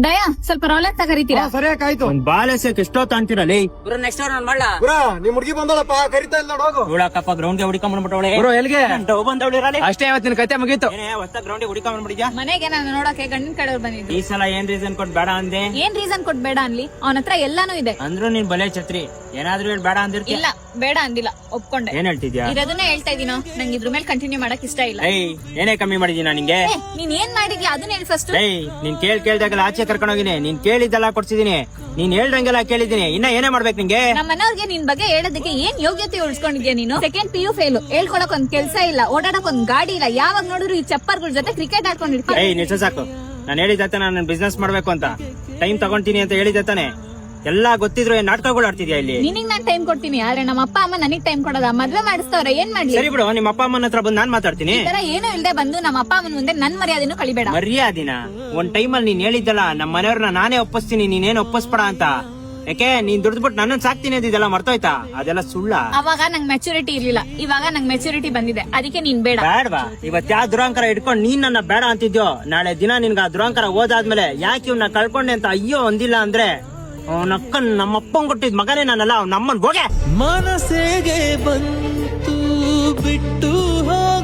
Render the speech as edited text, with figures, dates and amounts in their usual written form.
ದಯಾ ಸ್ವಲ್ಪ ರೋಲೆಕ್ಸ್ ಕರಿತೀರಾ? ಸರಿಯಾಗಿ ಆಯ್ತು. ಒಂದ್ ಬಾಲೆಸಕ್ ಎಷ್ಟೊತ್ತ ಅಂತೀರಲ್ಲಿ ನೆಕ್ಸ್ಟ್ ನಾನು ಮಾಡ್ಲಾ ಗುರು ನಿಮ್ ಹುಡುಗಿ ಬಂದಳಪ್ಪ, ಕರಿತಾ ಇಲ್ಲ ನೋಡು ಹೋಗು. ಹುಳಕಪ್ಪ ಗ್ರೌಂಡ್ ಗೆ ಹುಡುಕೊಂಡ್ಬಿಟ್ಟವಳೆ. ಗುರು ಎಲ್ಗೆ ಬಂದವಳಿರಲಿ ಅಷ್ಟೇ, ಇವತ್ತಿನ ಕತೆ ಮುಗೀತು. ಹೊಸ ಗ್ರೌಂಡ್ ಗೆ ಹುಡುಕೊಂಡ್ಬಿಟ್ಟಿದ್ಯಾ? ಮನೆಗೆ ನಾನು ನೋಡಕ್ಕೆ ಗಂಡಿನ ಕಡೆಯವ್ರು ಬಂದಿದ್ರು. ಈ ಸಲ ಏನ್ ರೀಸನ್ ಕೊಟ್ ಬೇಡ ಅಂದೆ? ಏನ್ ರೀಸನ್ ಕೊಟ್ ಬೇಡ ಅನ್ಲಿ? ಅವನ ಹತ್ರ ಎಲ್ಲಾನು ಇದೆ. ಅಂದ್ರು ನೀನ್ ಬಲೆ ಛತ್ರಿ, ಏನಾದ್ರೂ ಹೇಳಿ ಬೇಡ ಅಂದಿರ್ತೀಯ. ಇಲ್ಲ ಬೇಡ ಅಂದಿಲ್ಲ, ಒಪ್ಕೊಂಡೆ. ಏನ್ ಹೇಳ್ತಿದ್ಯಾ? ಇರೋದನ್ನೇ ಹೇಳ್ತಾ ಇದೀನೋ, ನಂಗೆ ಇದ್ರ ಮೇಲೆ ಕಂಟಿನ್ಯೂ ಮಾಡಕ್ ಇಷ್ಟ ಇಲ್ಲ. ಏಯ್ ಏನೇ ಕಮ್ಮಿ ಮಾಡಿದೀನ ನಿಂಗೆ? ನೀನ್ ಏನ್ ಮಾಡಿದ್ಯಾ ಅದನ್ನ ಹೇಳಿ ಫಸ್ಟ್. ಏಯ್ ನೀನ್ ಕೇಳ್ದಾಗೆಲ್ಲ ಆಚೆ ಕರ್ಕೊಂಡು ಹೋಗಿನಿ, ನೀನ್ ಕೇಳಿದ್ದೆಲ್ಲ ಕೊಡ್ಸಿದೀನಿ, ನೀನ್ ಹೇಳ್ದಂಗೆಲ್ಲ ಕೇಳಿದೀನಿ. ಇನ್ನ ಏನೇ ಮಾಡ್ಬೇಕು ನಿಂಗೆ? ನಮ್ಮ ಮನೆಯವ್ರಿಗೆ ನಿನ್ ಬಗ್ಗೆ ಹೇಳೋದಕ್ಕೆ ಏನ್ ಯೋಗ್ಯತೆ ಉಳಿಸ್ಕೊಂಡಿದ್ಯಾ ನೀನು? ಸೆಕೆಂಡ್ PU ಫೇಲ್, ಹೇಳ್ಕೊಳಕ್ ಒಂದ್ ಕೆಲ್ಸ ಇಲ್ಲ, ಓಡಾಡಕ್ ಒಂದ್ ಗಾಡಿ ಇಲ್ಲ, ಯಾವಾಗ ನೋಡಿದ್ರು ಈ ಚಪ್ಪರ್ಗಳ ಜೊತೆ ಕ್ರಿಕೆಟ್ ಆಡ್ಕೊಂಡಿರ್ತೀಯ. ಏಯ್ ನಿಲ್ಸ ಸಾಕು. ನಾನು ಹೇಳಿದ್ದೆ ನಾನು ಬಿಸ್ನೆಸ್ ಮಾಡ್ಬೇಕು ಅಂತ, ಟೈಮ್ ತಗೊಂತೀನಿ ಅಂತ ಹೇಳಿದ್ದೆ ತಾನೆ. ಎಲ್ಲಾ ಗೊತ್ತಿದ್ರು ಏನ್ ನಾಟಕಗಳು ಆಡ್ತಿದ್ಯಾ ಇಲ್ಲಿ? ನಿನಗ್ ನಾನ್ ಟೈಮ್ ಕೊಡ್ತೀನಿ, ಆದ್ರೆ ನಮ್ಮ ಅಪ್ಪ ಅಮ್ಮ ನನಗ್ ಟೈಮ್ ಕೊಡೋದ? ಮದ್ವೆ ಮಾಡಿಸ್ತವ್ರ, ಏನ್ ಮಾಡ್ಲಿ? ಸರಿ ಬಿಡು, ನಿಮ್ಮ ಅಪ್ಪ ಅಮ್ಮನ ಹತ್ರ ಬಂದು ನಾನ್ ಮಾತಾಡ್ತೀನಿ. ಈ ತರ ಏನು ಇಲ್ದೆ ಬಂದು ನಮ್ಮ ಅಪ್ಪ ಅಮ್ಮನ ಮುಂದೆ ನನ್ ಮರ್ಯಾದೆನೂ ಕಳಿಬೇಡ. ಮರ್ಯಾದಿನ ಒಂದ್ ಟೈಮಲ್ಲಿ ನೀನ್ ಹೇಳಿದ್ದಲ್ಲ ನಮ್ಮ ಮನೆಯವ್ರನ್ನ ನಾನೇ ಒಪ್ಪಿಸ್ತೀನಿ, ನೀನೇನ್ ಒಪ್ಪಿಸ್ಬೇಡ ಅಂತ. ಯಾಕೆ ನೀನ್ ದುಡ್ದ್ಬಿಟ್ಟು ನನ್ನನ್ ಸಾಕ್ತೀನಿ ಅಂದಿದ್ದೆಲ್ಲ ಮರ್ತೋಯ್ತಾ? ಅದೆಲ್ಲ ಸುಳ್ಳ. ಅವಾಗ ನಂಗ್ ಮೆಚುರಿಟಿ ಇರ್ಲಿಲ್ಲ, ಇವಾಗ ನಂಗ್ ಮೆಚುರಿಟಿ ಬಂದಿದೆ, ಅದಕ್ಕೆ ನೀನ್ ಬೇಡ. ಬೇಡವಾ? ಇವತ್ ಯಾವ ದುರಾಂಕಾರ ಇಟ್ಕೊಂಡ್ ನೀನ್ ನನ್ನ ಬೇಡ ಅಂತಿದ್ಯೋ, ನಾಳೆ ದಿನ ನಿನ್ಗ ಆ ದುರಾಂಕಾರ ಓದಾದ್ಮೇಲೆ ಯಾಕೆ ಇವ್ನ ಕಳ್ಕೊಂಡೆ ಅಂತ ಅಯ್ಯೋ ಒಂದಿಲ್ಲ ಅಂದ್ರೆ ಅವನಕ್ಕನ್ ನಮ್ಮಪ್ಪನ್ ಕೊಟ್ಟಿದ್ ಮಗನೇ ನಾನಲ್ಲ, ಅವ್ನ ನಮ್ಮನ್ ಹೋಗೆ ಮನಸ್ಸಿಗೆ ಬಂತು ಬಿಟ್ಟು ಹೋಗ